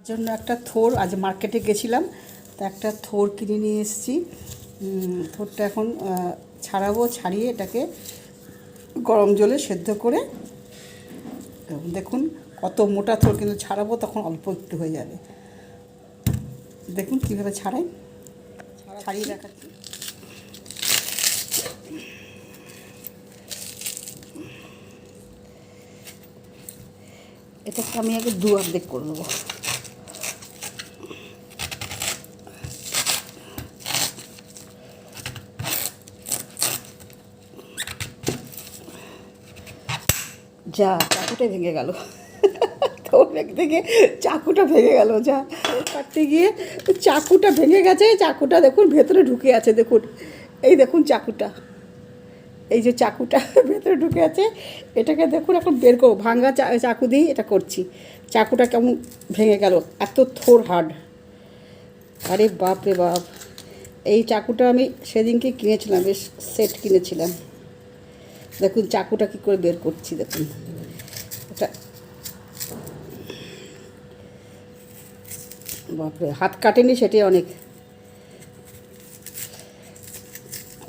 জন্য একটা থোর আজ মার্কেটে গেছিলাম, তো একটা থোর কিনে নিয়ে এসেছি। থোরটা এখন ছাড়াবো, ছাড়িয়ে এটাকে গরম জলে সেদ্ধ করে, দেখুন কত মোটা থোর, কিন্তু ছাড়াবো তখন অল্প একটু হয়ে যাবে। দেখুন কীভাবে ছাড়াই, ছাড়িয়ে দেখাচ্ছি। এটাকে আমি আগে দু অর্ধেক করে নেবো। যা চাকুটা ভেঙে গেল, থোর থেকে চাকুটা ভেঙে গেল, যা কাটতে গিয়ে চাকুটা ভেঙে গেছে। চাকুটা দেখুন ভেতরে ঢুকে আছে, দেখুন এই দেখুন চাকুটা, এই যে চাকুটা ভেতরে ঢুকে আছে। এটাকে দেখুন এখন বের করবো, ভাঙা চাকু দিয়ে এটা করছি। চাকুটা কেমন ভেঙে গেল, এত থোর হার্ড। আরে বাপ রে বাপ, এই চাকুটা আমি সেদিনকে কিনেছিলাম, বেশ সেট কিনেছিলাম। দেখুন চাকুটা কী করে বের করছি, দেখুন এটা বাপরে, হাত কাটেনি সেটাই অনেক।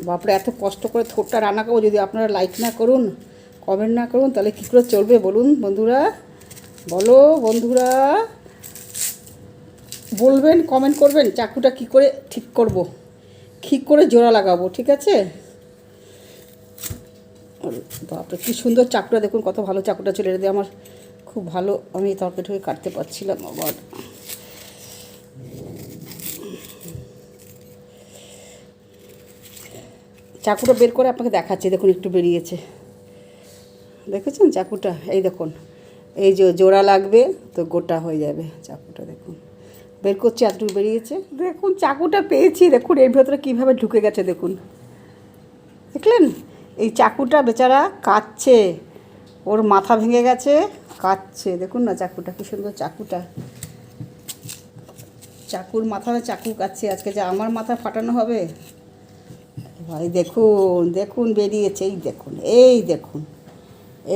বাপরে, এত কষ্ট করে থোরটা রান্না করবো, যদি আপনারা লাইক না করুন, কমেন্ট না করুন, তাহলে কী করে চলবে বলুন বন্ধুরা? বলো বন্ধুরা, বলবেন, কমেন্ট করবেন চাকুটা কী করে ঠিক করব, কী করে জোড়া লাগাবো, ঠিক আছে? বাপরে কী সুন্দর চাকুটা, দেখুন কত ভালো চাকুটা ছিল। এটা দিয়ে আমার খুব ভালো, আমি তরকারি কাটতে পারছিলাম। আবার চাকুটা বের করে আপনাকে দেখাচ্ছি, দেখুন একটু বেরিয়েছে, দেখেছেন চাকুটা? এই দেখুন, এই যে জোড়া লাগবে তো গোটা হয়ে যাবে চাকুটা, দেখুন বের করছি, এতটুকু বেরিয়েছে। দেখুন চাকুটা পেয়েছি, দেখুন এর ভেতরে কীভাবে ঢুকে গেছে, দেখুন দেখলেন? এই চাকুটা বেচারা কাটছে, ওর মাথা ভেঙে গেছে, কাটছে, দেখুন না চাকুটা কী সুন্দর। চাকুটা, চাকুর মাথায় চাকু কাটছে আজকে, যে আমার মাথা ফাটানো হবে ভাই। দেখুন দেখুন বেরিয়েছে, এই দেখুন, এই দেখুন,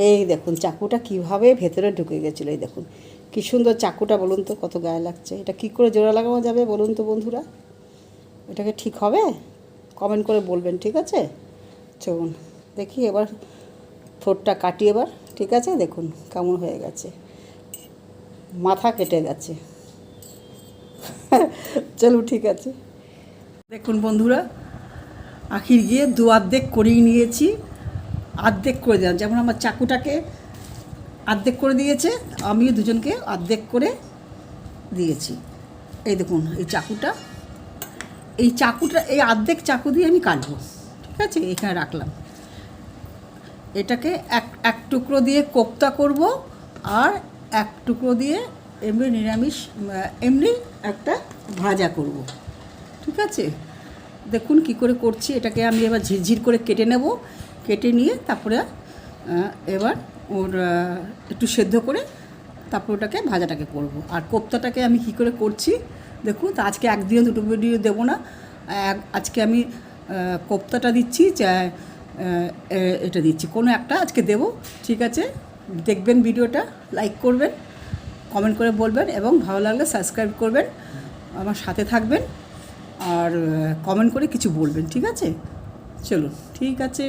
এই দেখুন চাকুটা কীভাবে ভেতরে ঢুকে গেছিলো। এই দেখুন কী সুন্দর চাকুটা, বলুন তো কত গায়ে লাগছে। এটা কী করে জোড়া লাগানো যাবে বলুন তো বন্ধুরা? এটাকে ঠিক হবে? কমেন্ট করে বলবেন, ঠিক আছে? চলুন দেখি এবার থোরটা কাটি এবার, ঠিক আছে? দেখুন কেমন হয়ে গেছে, মাথা কেটে গেছে। চলুন ঠিক আছে। দেখুন বন্ধুরা, আখির গিয়ে দু অর্ধেক করিয়ে নিয়েছি, অর্ধেক করে দিলাম। যেমন আমার চাকুটাকে অর্ধেক করে দিয়েছে, আমিও দুজনকে অর্ধেক করে দিয়েছি। এই দেখুন এই চাকুটা, এই অর্ধেক চাকু দিয়ে আমি কাটবো, ঠিক আছে? এখানে রাখলাম। এটাকে এক টুকরো দিয়ে কোপ্তা করব, আর এক টুকরো দিয়ে এমনি নিরামিষ, এমনি একটা ভাজা করব, ঠিক আছে? দেখুন কি করে করছি। এটাকে আমি এবার ঝিরঝির করে কেটে নেব, কেটে নিয়ে তারপরে এবার ওর একটু সেদ্ধ করে তারপর ওটাকে ভাজাটাকে করব। আর কোপ্তাটাকে আমি কি করে করছি দেখুন। তো আজকে একদিনে দুটো ভিডিও দেবো না, আজকে আমি কোপ্তাটা দিচ্ছি, এটা দিচ্ছি, কোনো একটা আজকে দেবো, ঠিক আছে? দেখবেন ভিডিওটা, লাইক করবেন, কমেন্ট করে বলবেন, এবং ভালো লাগলে সাবস্ক্রাইব করবেন, আমার সাথে থাকবেন, আর কমেন্ট করে কিছু বলবেন, ঠিক আছে? চলুন ঠিক আছে।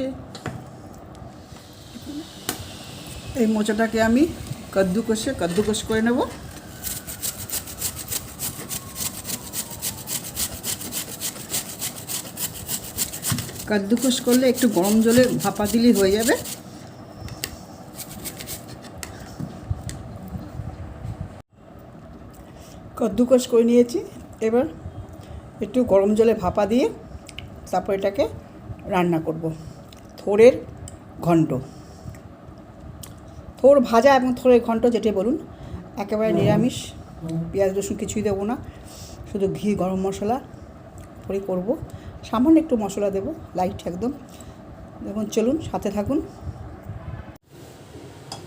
এই মোচাটাকে আমি কাদ্দুকস করে নেব। কাদ্দুকস করলে একটু গরম জলে ভাপা দিলেই হয়ে যাবে। কাদ্দুকস করে নিয়েছি, এবার একটু গরম জলে ভাপা দিয়ে তারপর এটাকে রান্না করব। থোরের ঘন্ট, থোর ভাজা এবং থোরের ঘন্ট যেটাই বলুন, একেবারে নিরামিষ, পেঁয়াজ রসুন কিছুই দেবো না, শুধু ঘি গরম মশলা করে করব। সামান্য একটু মশলা দেবো, লাইট একদম। দেখুন চলুন সাথে থাকুন।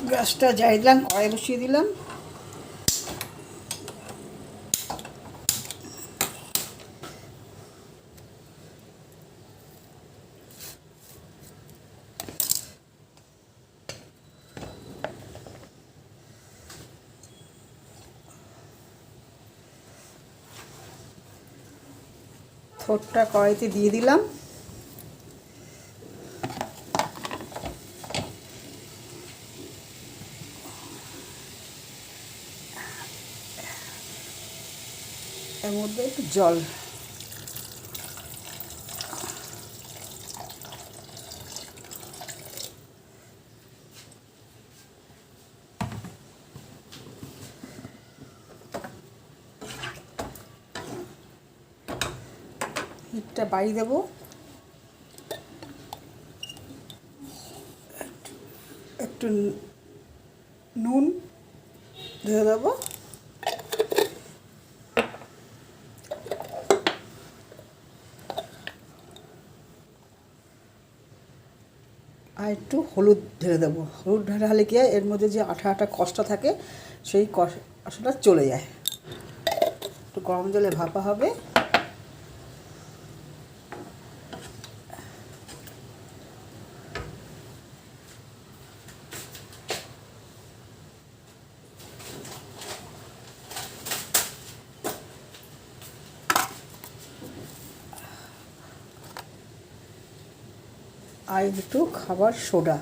গ্যাসটা জ্বালিয়ে দিলাম, কড়াই বসিয়ে দিলাম। থোরটা কড়াইতে দিয়ে দিলাম। এর মধ্যে একটু জল, হিটটা বাড়িয়ে দেবো। একটু নুন দিয়ে দেবো, আর একটু হলুদ ঢেলে দেবো। হলুদ ঢালে কি হয়, এর মধ্যে যে আঠা আঠা কষটা থাকে সেই কষটা চলে যায়। একটু গরম জলে ভাপা হবে। আর একটু খাবার সোডা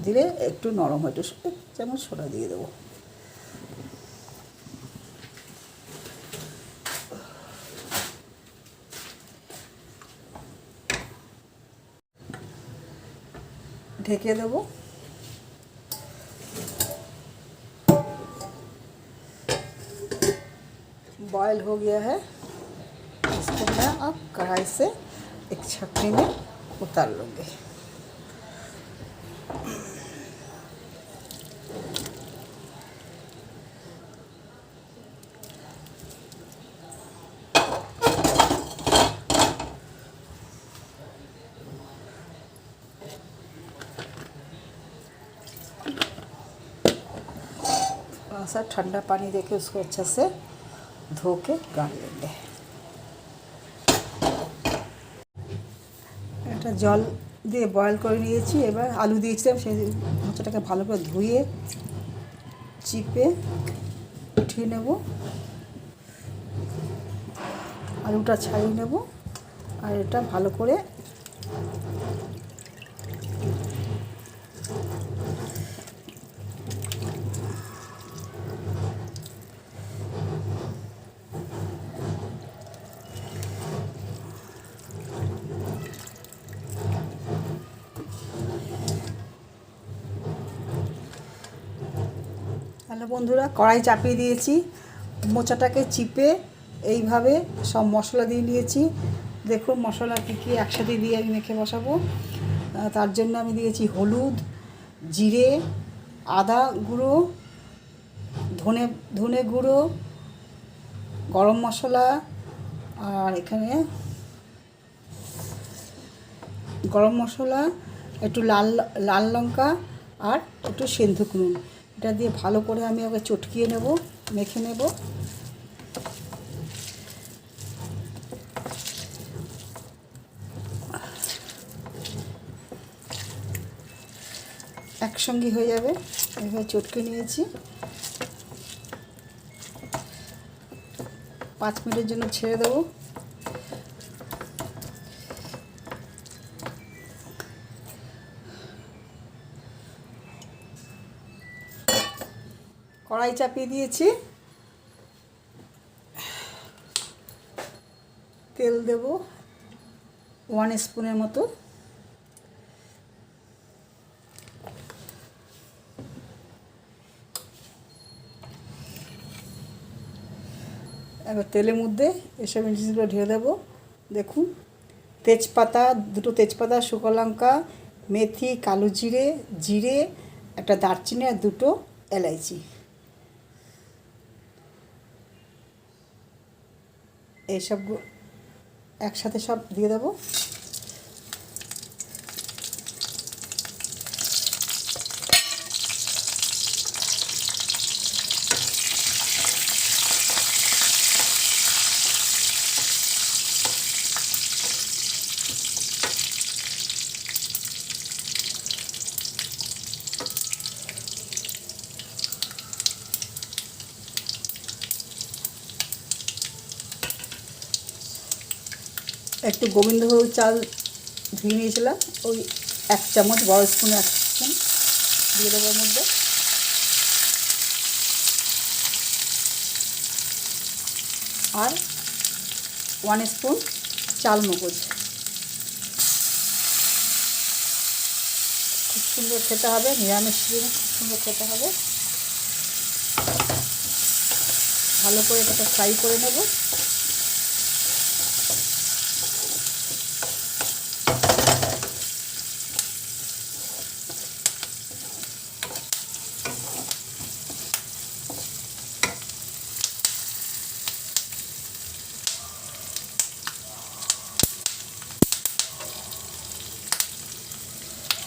দিলে একটু নরম হয়, একটু যেমন সোডা দিয়ে দেবো। ढके देबो। बॉयल हो गया है, इसको मैं अब कढ़ाई से एक छकनी में उतार लूँगी। सा ठंडा पानी देके उसको अच्छे से धो के गाड़ लेंगे। এটা জল দিয়ে বয়েল করে নিয়েছি। এবার আলু দিয়েছিলাম, সেই মাছটাকে ভালো করে ধুয়ে চিপে উঠিয়ে নেব, আলুটা ছাড়িয়ে নেব। আর এটা ভালো করে হ্যালো বন্ধুরা, কড়াই চাপিয়ে দিয়েছি। মোচাটাকে চিপে এইভাবে সব মশলা দিয়ে নিয়েছি। দেখুন মশলা কী কী একসাথে দিয়ে আমি মেখে বসাবো। তার জন্য আমি দিয়েছি হলুদ, জিরে, আদা গুঁড়ো, ধনে গুঁড়ো, গরম মশলা, আর এখানে গরম মশলা, একটু লাল লঙ্কা আর একটু সেন্ধুক নুন। এটা দিয়ে ভালো করে আমি ওকে চটকিয়ে নেব, মেখে নেব। একসঙ্গে হয়ে যাবে। এভাবে চটকে নিয়েছি। 5 মিনিটের জন্য ছেড়ে দেবো। কড়াই চাপিয়ে দিয়েছি, তেল দেব 1 স্পুনের মতো। এবার তেলের মধ্যে এসব জিনিসগুলো ঢেলে দেবো। দেখুন তেজপাতা, 2টো তেজপাতা, শুকনো লঙ্কা, মেথি, কালো জিরে, জিরে, একটা দারচিনি আর 2টো এলাইচি, এইসব একসাথে সব দিয়ে দেবো। একটু গোবিন্দভোগ চাল ধুয়ে নিয়েছিলাম, ওই 1 চামচ, বড় স্পুনে 1 স্পুন দিয়ে দেবো এর মধ্যে। আর 1 স্পুন চাল মগজ। খুব সুন্দর খেতে হবে, নিরামিষ দিনে খুব সুন্দর খেতে হবে। ভালো করে এটাকে ফ্রাই করে নেব।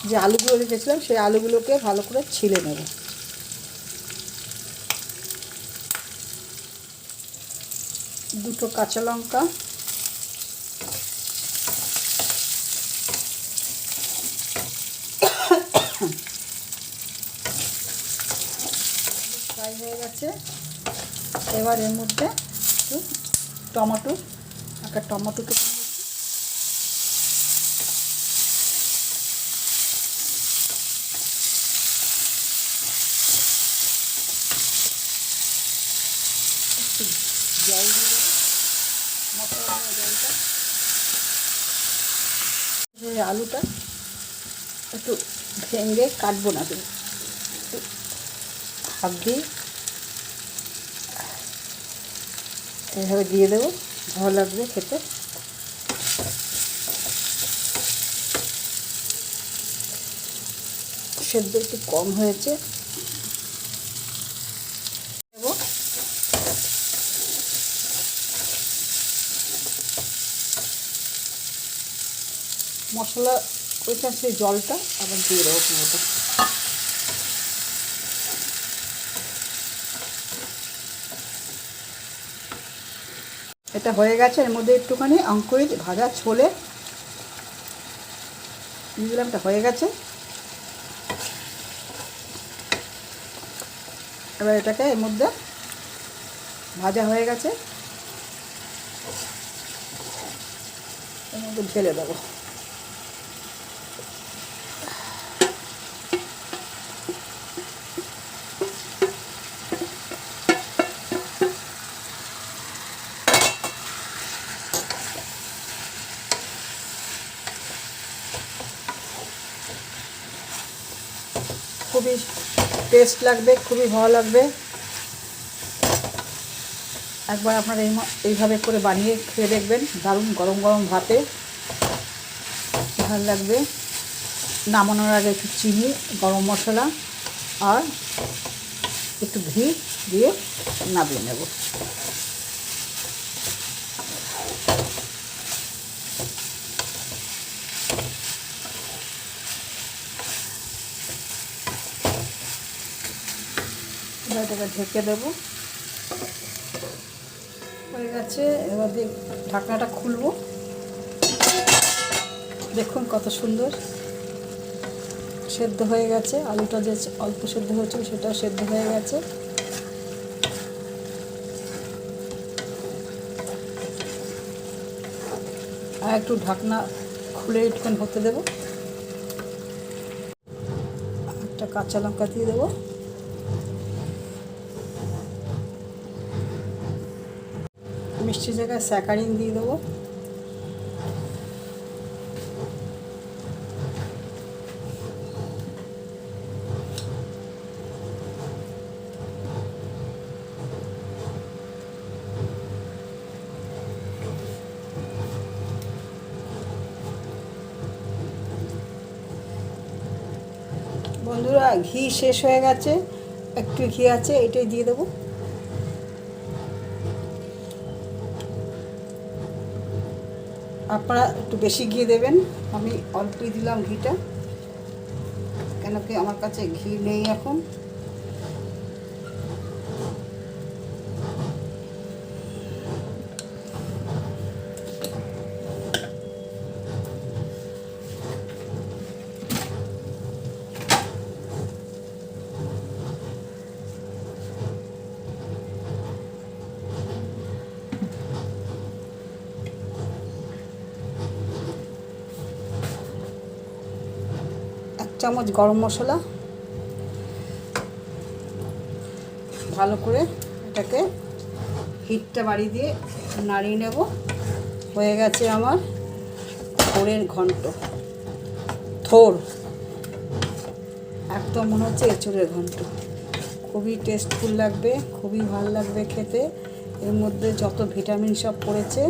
যে আলুগুলো রেখেছিলাম সেই আলুগুলোকে ভালো করে ছিলে নেব। দুটো কাঁচা লঙ্কা, ফ্রাই হয়ে গেছে। এবার এর মধ্যে একটু টমেটো, একটা টমেটো কেটে নিয়েছি, একটু জল দিয়ে দেবো, মশলা দেওয়া জলটা। আলুটা একটু ভেঙে কাটবো না, কিন্তু হাত দিয়ে এইভাবে দিয়ে দেবো, ভালো লাগবে খেতে। সেদ্ধ একটু কম হয়েছে, দেবো। মশলা ওইখান সেই জলটা আবার দিয়ে দেবো পুরোটা। এটা হয়ে গেছে। এর মধ্যে একটুখানি অঙ্কুরিত ভাজা ছোলে দিয়ে দিলাম, এটা হয়ে গেছে। এবার এটাকে এর মধ্যে ভাজা হয়ে গেছে, এর মধ্যে ঢেলে দেবো। খুবই টেস্ট লাগবে, খুবই ভালো লাগবে। একবার আপনারা এইভাবে করে বানিয়ে খেয়ে দেখবেন, দারুণ গরম গরম ভাতে ভালো লাগবে। নামানোর আগে একটু চিনি, গরম মশলা আর একটু ঘি দিয়ে নামিয়ে নেব। এবার এটাকে ঢেকে দেবো। হয়ে গেছে। এবার ঢাকনাটা খুলবো। দেখুন কত সুন্দর সেদ্ধ হয়ে গেছে। আলুটা যে অল্প সেদ্ধ হয়েছিল সেটাও সেদ্ধ হয়ে গেছে। আর একটু ঢাকনা খুলে একটুখানি হতে দেবো। একটা কাঁচা লঙ্কা দিয়ে দেবো। মিষ্টি জায়গায় স্যাকারিন দিয়ে দেবো। বন্ধুরা, ঘি শেষ হয়ে গেছে, একটু ঘি আছে, এটাই দিয়ে দেবো। আপনারা একটু বেশি ঘি দেবেন, আমি অল্পই দিলাম ঘিটা, কেন কি আমার কাছে ঘি নেই এখন। চামচ গরম মশলা, ভালো করে এটাকে হিটটা বাড়িয়ে দিয়ে নাড়িয়ে নেব। হয়ে গেছে আমার থোরের ঘন্ট। থোর একদম মনে হচ্ছে এঁচোড়ের ঘন্ট। খুবই টেস্টফুল লাগবে, খুবই ভালো লাগবে খেতে। এর মধ্যে যত ভিটামিন সব পড়েছে।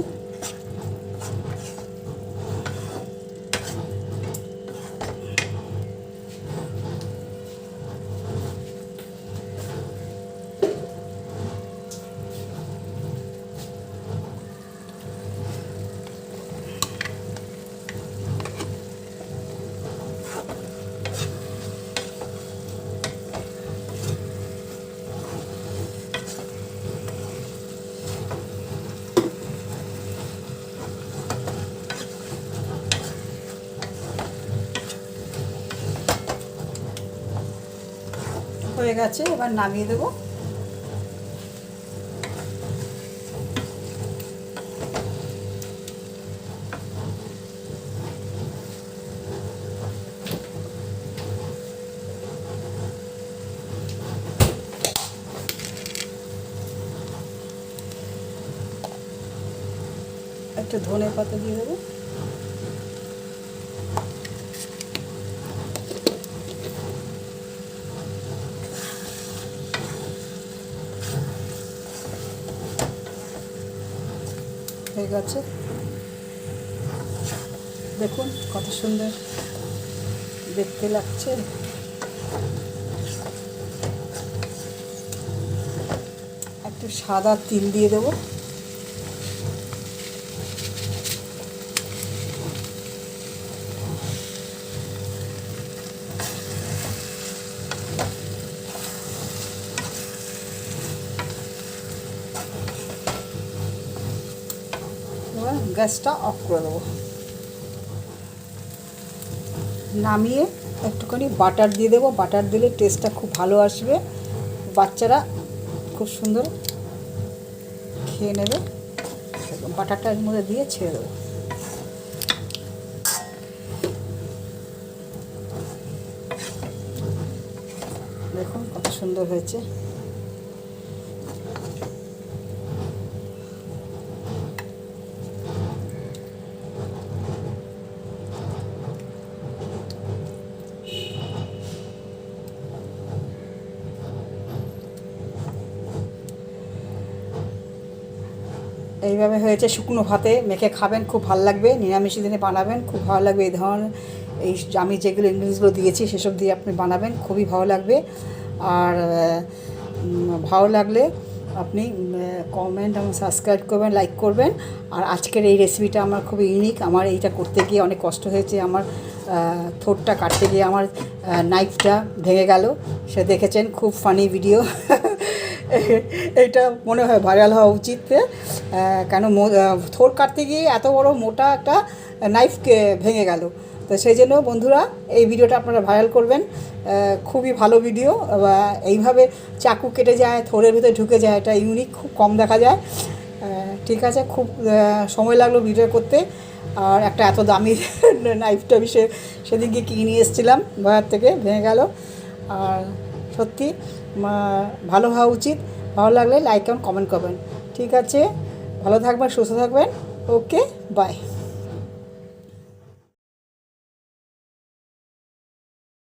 হয়ে গেছে, এবার নামিয়ে দেবো। একটু ধনে পাতা দিয়ে দেবো। হয়ে গেছে, দেখুন কত সুন্দর দেখতে লাগছে। একটু সাদা তিল দিয়ে দেবো। এবার গ্যাসটা অফ করে দেবো। নামিয়ে একটুখানি বাটার দিয়ে দেবো। বাটার দিলে টেস্টটা খুব ভালো আসবে, বাচ্চারা খুব সুন্দর খেয়ে নেবে। বাটারটা এর মধ্যে দিয়ে ছেড়ে দেবো। দেখুন কত সুন্দর হয়েছে। এইভাবে হয়েছে, শুকনো ভাতে মেখে খাবেন, খুব ভালো লাগবে। নিরামিষি দিনে বানাবেন, খুব ভালো লাগবে। এই ধরনের আমি যেগুলো ইনগ্রিডিয়েন্টসগুলো দিয়েছি সেসব দিয়ে আপনি বানাবেন, খুবই ভালো লাগবে। আর ভালো লাগলে আপনি কমেন্ট এবং সাবস্ক্রাইব করবেন, লাইক করবেন। আর আজকের এই রেসিপিটা আমার খুবই ইউনিক। আমার এইটা করতে গিয়ে অনেক কষ্ট হয়েছে। আমার থ্রোটটা কাটতে গিয়ে আমার নাইফটা ভেঙে গেল, সে দেখেছেন, খুব ফানি ভিডিও। এইটা মনে হয় ভাইরাল হওয়া উচিত। কেন থ্রোট কাটতে গিয়ে এত বড় মোটা একটা নাইফকে ভেঙে গেল। তো সেই জন্য বন্ধুরা এই ভিডিওটা আপনারা ভাইরাল করবেন। খুবই ভালো ভিডিও। এইভাবে চাকু কেটে যায়, থ্রোটের ভিতরে ঢুকে যায়, এটা ইউনিক, খুব কম দেখা যায়। ঠিক আছে, খুব সময় লাগলো ভিডিও করতে। আর একটা এত দামি নাইফটা আমি সেদিনকে কিনে নিয়ে এসেছিলাম বাজার থেকে, ভেঙে গেল। আর সত্যি ভালো হওয়া উচিত। ভালো লাগলে লাইক এবং কমেন্ট করবেন। ঠিক আছে, ভালো থাকবেন, সুস্থ থাকবেন। ওকে, বাই।